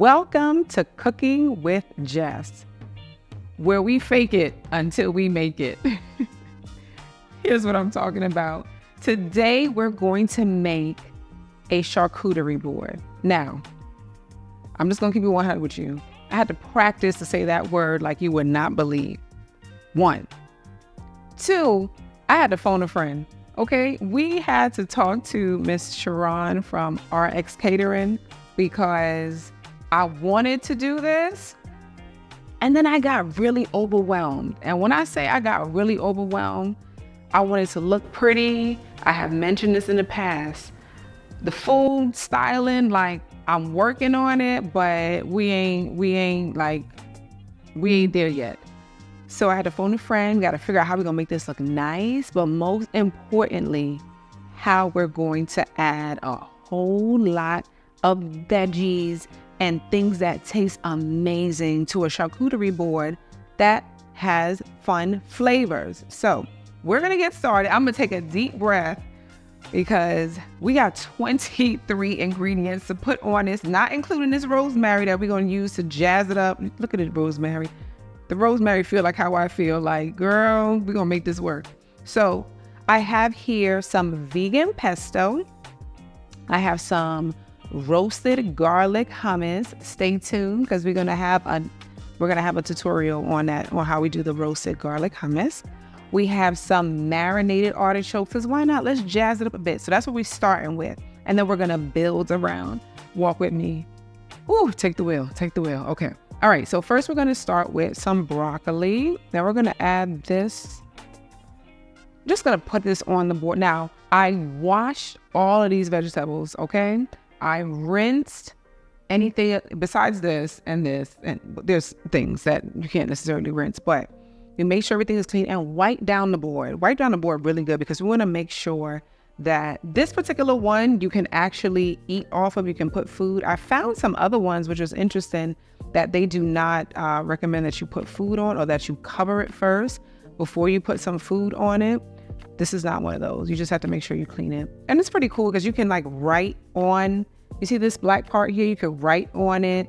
Welcome to Cooking with Jess, where we fake it until we make it. Here's what I'm talking about. Today, we're going to make a charcuterie board. Now, I'm just going to keep it 100 with you. I had to practice to say that word like you would not believe. 1. 2, I had to phone a friend. Okay, we had to talk to Miss Sharon from RX Catering because I wanted to do this, and then I got really overwhelmed. And when I say I got really overwhelmed, I wanted to look pretty. I have mentioned this in the past. The food styling, like I'm working on it, but we ain't there yet. So I had to phone a friend, got to figure out how we're going to make this look nice, but most importantly, how we're going to add a whole lot of veggies and things that taste amazing to a charcuterie board that has fun flavors. So we're going to get started. I'm going to take a deep breath because we got 23 ingredients to put on this, not including this rosemary that we're going to use to jazz it up. Look at it, rosemary. The rosemary feel like how I feel, like, girl, we're going to make this work. So I have here some vegan pesto. I have some roasted garlic hummus. Stay tuned because we're going to have a tutorial on that, on how we do the roasted garlic hummus. We have some marinated artichokes, because why not? Let's jazz it up a bit. So that's what we're starting with. And then we're going to build around. Walk with me. Ooh, take the wheel. Okay. All right, so first we're going to start with some broccoli. Then we're going to add this. I'm just going to put this on the board. Now, I washed all of these vegetables, okay? I rinsed anything besides this, and there's things that you can't necessarily rinse, but you make sure everything is clean and wipe down the board. Wipe down the board really good because we want to make sure that this particular one you can actually eat off of. You can put food. I found some other ones, which was interesting, that they do not recommend that you put food on, or that you cover it first before you put some food on it. This is not one of those. You just have to make sure you clean it. And it's pretty cool because you can like write on, you see this black part here, you could write on it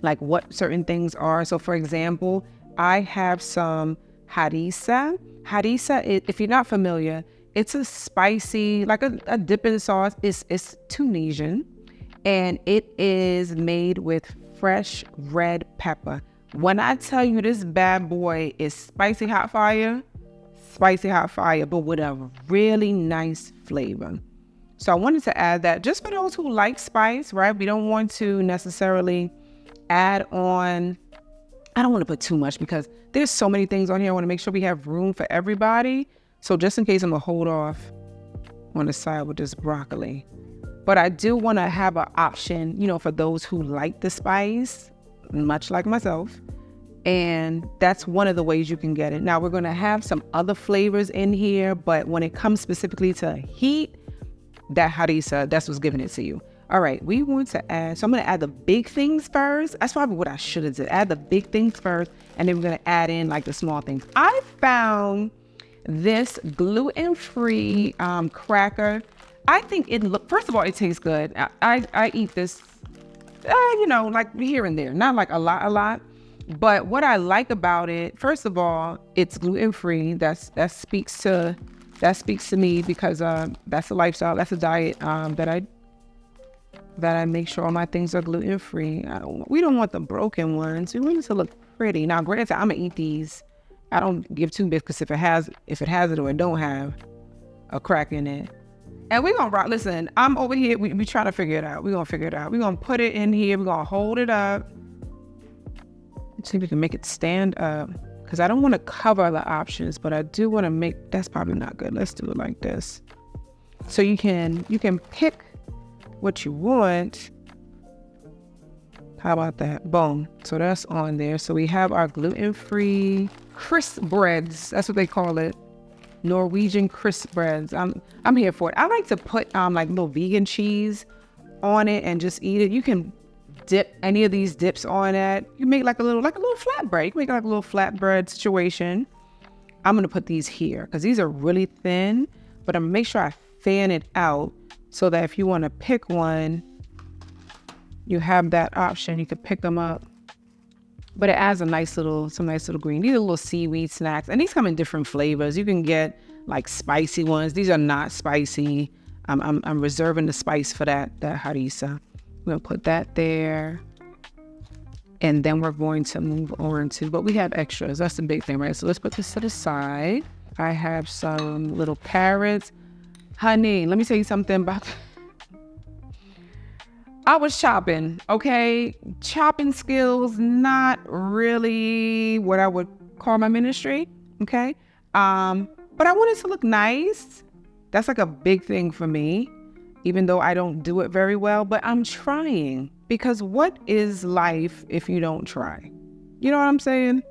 like what certain things are. So for example, I have some harissa. Harissa, if you're not familiar, it's a spicy, like a dipping sauce. It's Tunisian, and it is made with fresh red pepper. When I tell you this bad boy is spicy hot fire, but with a really nice flavor. So I wanted to add that just for those who like spice, right? We don't want to necessarily add on, I don't want to put too much because there's so many things on here. I want to make sure we have room for everybody. So just in case, I'm going to hold off on the side with this broccoli. But I do want to have an option, for those who like the spice, much like myself. And that's one of the ways you can get it. Now, we're going to have some other flavors in here, but when it comes specifically to heat, that harissa, that's what's giving it to you. All right, we want to add, so I'm going to add the big things first. That's probably what I should have did. Add the big things first, and then we're going to add in like the small things. I found this gluten-free cracker. I think first of all, it tastes good. I eat this, like here and there, not like a lot. But what I like about it, first of all, it's gluten-free. That speaks to me because that's a lifestyle, that's a diet that I make sure all my things are gluten-free. We don't want the broken ones. We want it to look pretty. Now, granted, I'm gonna eat these. I don't give two bits because if it has it or it don't have a crack in it. And we're gonna rock. Listen, I'm over here. We trying to figure it out. We're gonna figure it out. We're gonna put it in here. We're gonna hold it up. Let's see if we can make it stand up. Because I don't want to cover the options, but I do want to make, that's probably not good. Let's do it like this. So you can pick what you want. How about that? Boom. So that's on there. So we have our gluten-free crisp breads. That's what they call it. Norwegian crisp breads. I'm here for it. I like to put like little vegan cheese on it and just eat it. You can dip any of these dips on it. You make like a little flatbread. You can make like a little flatbread situation. I'm gonna put these here because these are really thin, but I'm gonna make sure I fan it out so that if you want to pick one, you have that option. You could pick them up, but it adds some nice little green. These are little seaweed snacks, and these come in different flavors. You can get like spicy ones. These are not spicy. I'm reserving the spice for that harissa. We're gonna put that there. And then we're going to move on to, but we have extras. That's the big thing, right? So let's put this to the side. I have some little carrots. Honey, let me tell you something about, I was chopping, okay? Chopping skills, not really what I would call my ministry, okay? But I wanted to look nice. That's like a big thing for me, even though I don't do it very well, but I'm trying. Because what is life if you don't try? You know what I'm saying?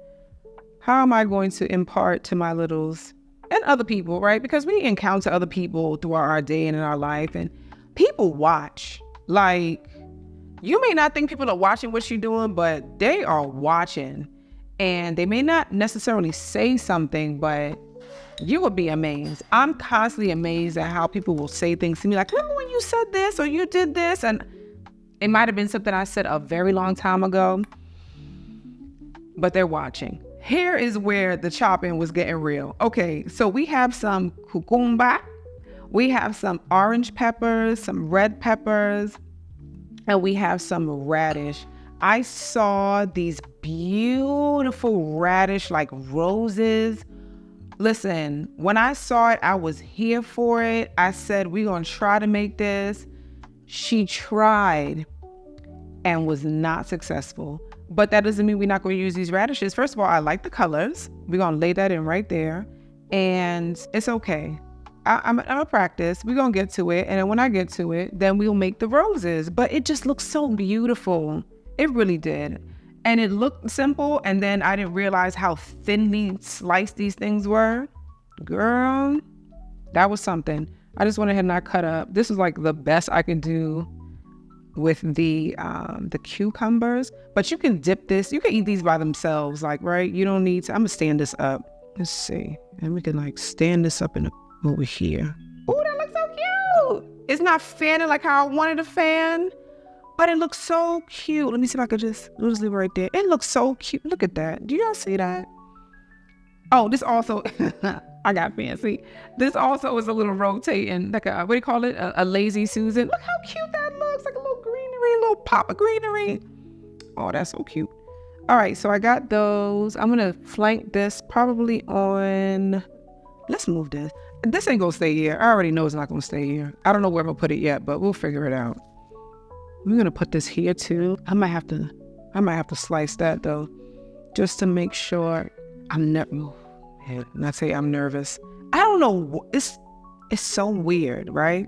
How am I going to impart to my littles and other people, right? Because we encounter other people throughout our day and in our life, and people watch. Like, you may not think people are watching what you're doing, but they are watching. And they may not necessarily say something, but you would be amazed. I'm constantly amazed at how people will say things to me like, remember when you said this or you did this? And it might have been something I said a very long time ago, but they're watching. Here is where the chopping was getting real. Okay, so we have some cucumber, we have some orange peppers, some red peppers, and we have some radish. I saw these beautiful radish like roses. Listen, when I saw it, I was here for it. I said, we're going to try to make this. She tried and was not successful. But that doesn't mean we're not going to use these radishes. First of all, I like the colors. We're going to lay that in right there. And it's okay. I'm a practice. We're going to get to it. And then when I get to it, then we'll make the roses. But it just looks so beautiful. It really did. And it looked simple. And then I didn't realize how thinly sliced these things were. Girl, that was something. I just went ahead and I cut up. This is like the best I can do with the cucumbers. But you can dip this. You can eat these by themselves, like, right? You don't need to. I'm gonna stand this up. Let's see. And we can like stand this up over here. Oh, that looks so cute. It's not fanning like how I wanted to fan, but it looks so cute. Let me see if I could we'll just leave it right there. It looks so cute. Look at that. Do y'all see that? Oh, this also, I got fancy. This also is a little rotating, like what do you call it? A lazy Susan. Look how cute that looks, like a little greenery, a little pop of greenery. Oh, that's so cute. All right, so I got those. I'm gonna flank this probably on, let's move this. This ain't gonna stay here. I already know it's not gonna stay here. I don't know where I'm gonna put it yet, but we'll figure it out. We're gonna put this here too. I might have to slice that though, just to make sure I'm not say I'm nervous. I don't know. It's so weird, right?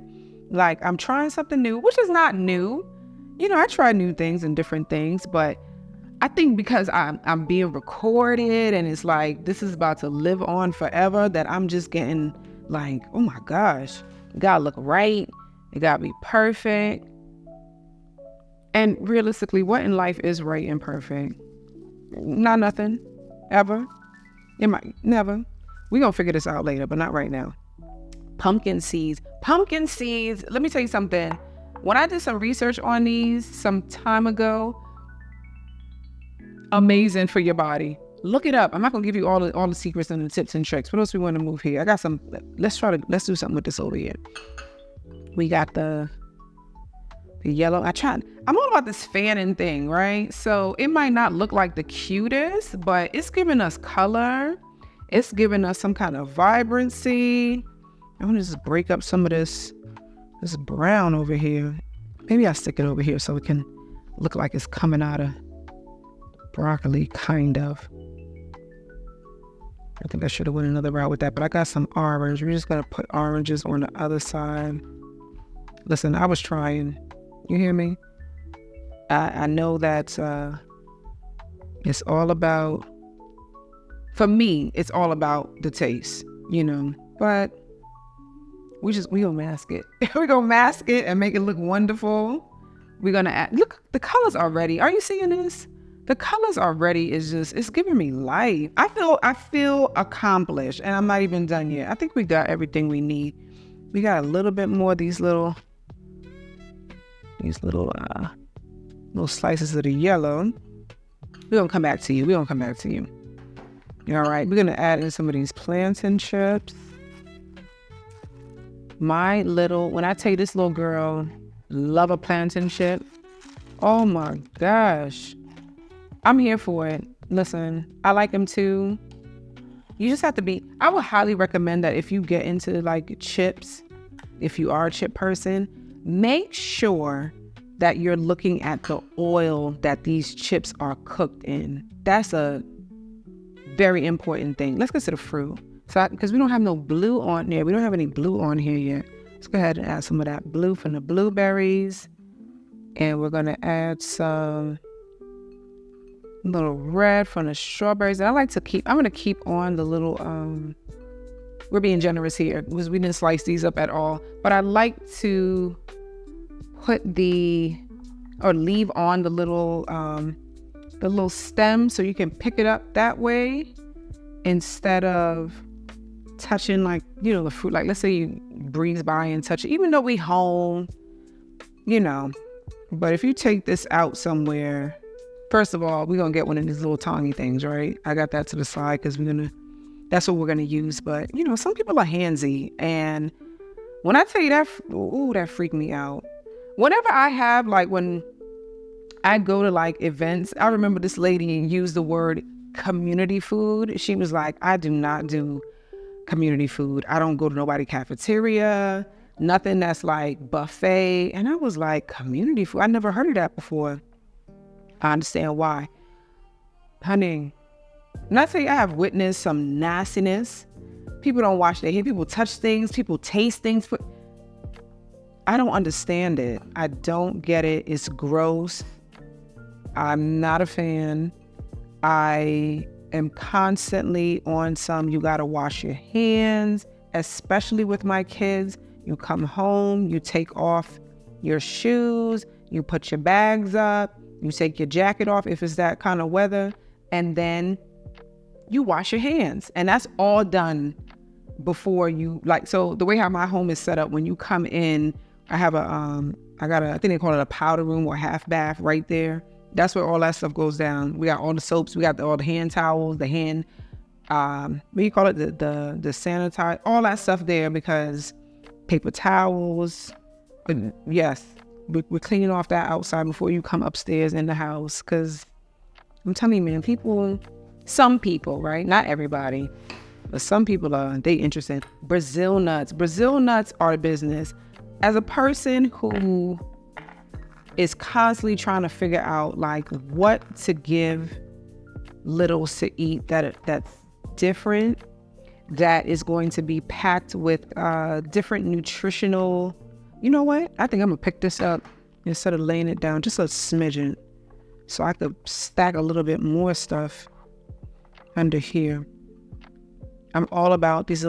Like I'm trying something new, which is not new. You know, I try new things and different things, but I think because I'm being recorded and it's like this is about to live on forever, that I'm just getting like, oh my gosh, it gotta look right. It gotta be perfect. And realistically, what in life is right and perfect? Not nothing, ever. It might, never. We're gonna figure this out later, but not right now. Pumpkin seeds. Pumpkin seeds, let me tell you something. When I did some research on these some time ago, amazing for your body. Look it up. I'm not gonna give you all the secrets and the tips and tricks. What else we want to move here? I got some, let's do something with this over here. We got the yellow. I'm all about this fanning thing, right? So it might not look like the cutest, but it's giving us color. It's giving us some kind of vibrancy. I want to just break up some of this brown over here. Maybe I'll stick it over here so it can look like it's coming out of broccoli, kind of. I think I should have went another route with that, but I got some orange. We're just going to put oranges on the other side. Listen, I was trying. You hear me? I know that it's all about, for me, it's all about the taste, you know, but we gonna mask it. We're gonna mask it and make it look wonderful. We're gonna add, look, the colors already. Are you seeing this? The colors already it's giving me life. I feel accomplished, and I'm not even done yet. I think we got everything we need. We got a little bit more of these little little slices of the yellow. We're going to come back to you. All right, we're going to add in some of these plantain chips. When I tell you this little girl love a plantain chip, oh my gosh, I'm here for it. Listen, I like them too. You just have to I would highly recommend that if you get into like chips, if you are a chip person, make sure that you're looking at the oil that these chips are cooked in. That's a very important thing. Let's get to the fruit. So, because we don't have no blue on there. We don't have any blue on here yet. Let's go ahead and add some of that blue from the blueberries. And we're going to add some little red from the strawberries. And I'm going to keep on the little, we're being generous here because we didn't slice these up at all. But I like to leave on the little stem so you can pick it up that way instead of touching the fruit. Like let's say you breeze by and touch it, even though we home, but if you take this out somewhere, first of all, we're going to get one of these little tongy things, right? I got that to the side because that's what we're going to use. But, some people are handsy. And when I tell you that freaked me out. Whenever I have, when I go to events, I remember this lady used the word community food. She was like, I do not do community food. I don't go to nobody's cafeteria, nothing that's like buffet. And I was like, community food? I never heard of that before. I understand why. Honey, when I tell you I have witnessed some nastiness, people don't wash their hands, people touch things, people taste things. I don't understand it. I don't get it. It's gross. I'm not a fan. I am constantly on you gotta wash your hands, especially with my kids. You come home, you take off your shoes, you put your bags up, you take your jacket off if it's that kind of weather, and then you wash your hands. And that's all done before you, so the way how my home is set up, when you come in, I have I think they call it a powder room or half bath right there. That's where all that stuff goes down. We got all the soaps, we got all the hand towels, the hand, what do you call it? The sanitizer, all that stuff there, because paper towels. But yes, we're cleaning off that outside before you come upstairs in the house. Because I'm telling you, man, some people, right? Not everybody, but some people they interested. Brazil nuts. Brazil nuts are a business. As a person who is constantly trying to figure out what to give littles to eat that's different, that is going to be packed with different nutritional. You know what? I think I'm gonna pick this up instead of laying it down just a smidgen, so I could stack a little bit more stuff under here. I'm all about these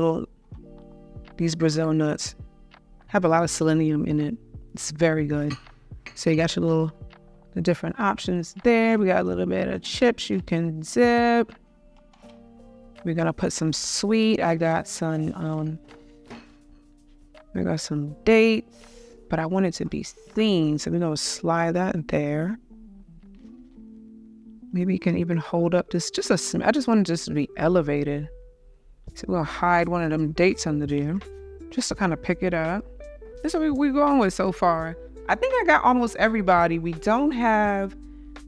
Brazil nuts. Have a lot of selenium in it. It's very good. So you got the different options there. We got a little bit of chips you can zip. We're gonna put some sweet. I got some dates, but I want it to be seen. So we're gonna slide that there. Maybe you can even hold up this, I just want it just to be elevated. So we're gonna hide one of them dates under there, just to kind of pick it up. This is what we're going with so far. I think I got almost everybody. We don't have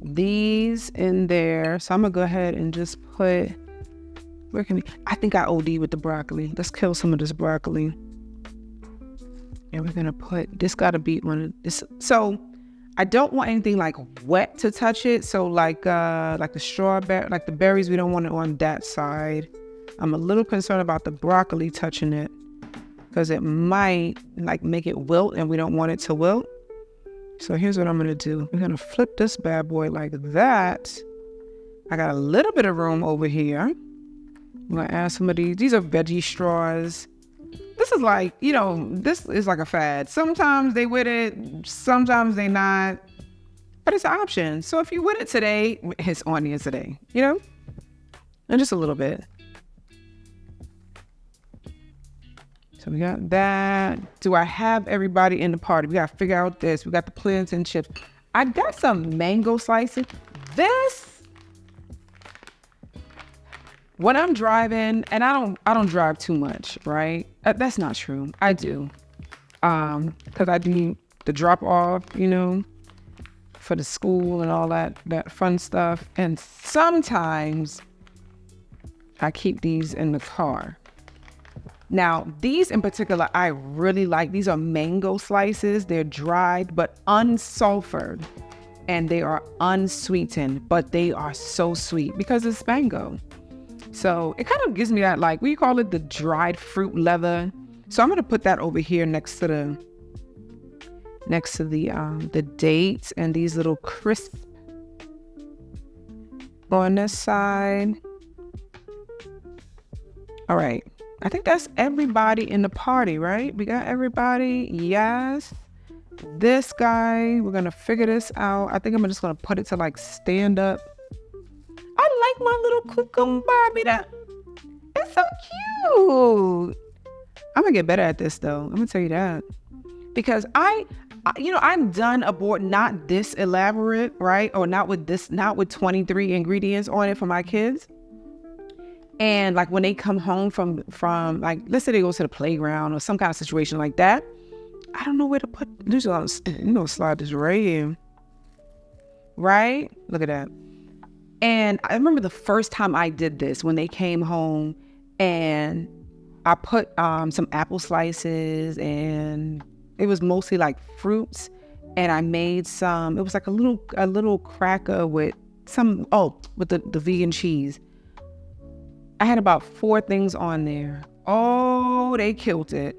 these in there. So I'm gonna go ahead and just put, I think I OD with the broccoli. Let's kill some of this broccoli. And we're gonna put, this gotta be one of this. So I don't want anything wet to touch it. So the strawberry, the berries, we don't want it on that side. I'm a little concerned about the broccoli touching it, because it might make it wilt, and we don't want it to wilt. So here's what I'm gonna do. We're gonna flip this bad boy like that. I got a little bit of room over here. I'm gonna add some of these are veggie straws. This is this is like a fad. Sometimes they with it, sometimes they not, but it's an option. So if you with it today, it's on here today, and just a little bit. So we got that. Do I have everybody in the party? We got to figure out this. We got the plantain chips. I got some mango slices. This, when I'm driving, and I don't drive too much, right? That's not true. I do. Because I do the drop off, for the school and all that fun stuff. And sometimes I keep these in the car. Now, these in particular, I really like. These are mango slices. They're dried, but unsulfured. And they are unsweetened, but they are so sweet because it's mango. So it kind of gives me that, like, we call it the dried fruit leather. So I'm going to put that over here next to the dates and these little crisp on this side. All right. I think that's everybody in the party, right? We got everybody. Yes. This guy, we're going to figure this out. I think I'm just going to put it to like stand up. I like my little cuckoo Barbie. It's so cute. I'm going to get better at this though. I'm going to tell you that. Because I'm done aboard, not this elaborate, right? Or not with 23 ingredients on it for my kids. And like when they come home from like, let's say they go to the playground or some kind of situation like that, I don't know where to put, slide this right in. Right? Look at that. And I remember the first time I did this when they came home and I put some apple slices and it was mostly like fruits. And I made it was like a little cracker with with the vegan cheese. I had about 4 things on there. Oh, they killed it.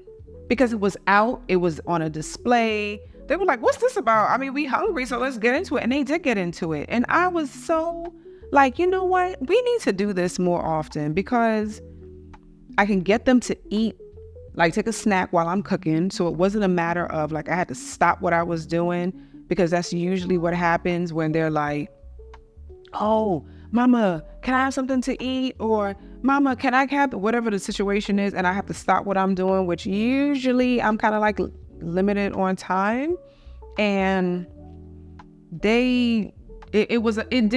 Because it was out, it was on a display. They were like, what's this about? I mean, we hungry, so let's get into it. And they did get into it. And I was so like, you know what? We need to do this more often because I can get them to eat, like take a snack while I'm cooking. So it wasn't a matter of like, I had to stop what I was doing because that's usually what happens when they're like, oh, Mama, can I have something to eat? Or Mama, can I have whatever the situation is? And I have to stop what I'm doing, which usually I'm kind of like limited on time. And it did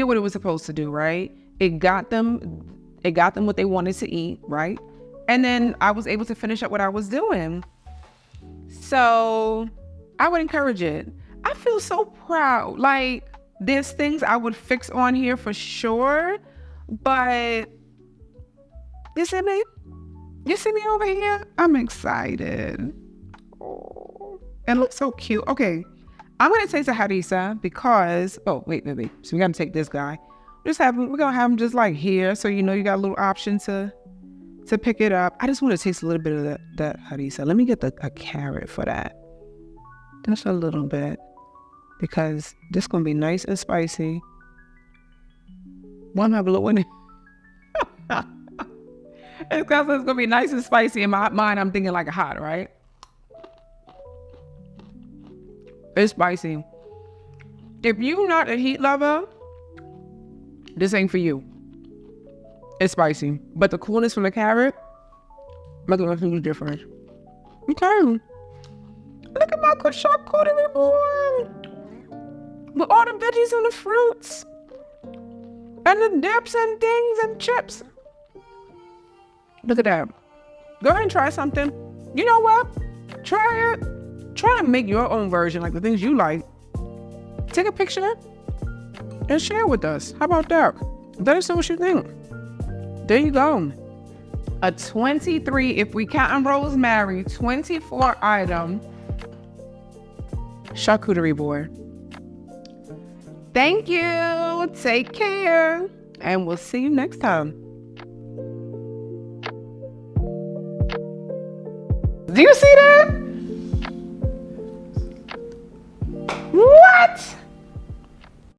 what it was supposed to do, right? It got them what they wanted to eat, right? And then I was able to finish up what I was doing. So I would encourage it. I feel so proud. Like, there's things I would fix on here for sure, but you see me? You see me over here? I'm excited. Oh, it looks so cute. Okay, I'm gonna taste a harissa because, oh, wait. So we gotta take this guy. We're gonna have him just like here, so you got a little option to pick it up. I just want to taste a little bit of that harissa. Let me get a carrot for that. Just a little bit. Because this is going to be nice and spicy. One have a little in it. It's going to be nice and spicy. In my mind, I'm thinking like hot, right? It's spicy. If you're not a heat lover, this ain't for you. It's spicy. But the coolness from the carrot makes a huge difference. Okay. Look at my good charcuterie board. With all the veggies and the fruits. And the dips and things and chips. Look at that. Go ahead and try something. You know what? Try it. Try to make your own version, like the things you like. Take a picture and share it with us. How about that? Let us know what you think. There you go. A 23, if we count rosemary, 24 item charcuterie board. Thank you. Take care. And we'll see you next time. Do you see that? What?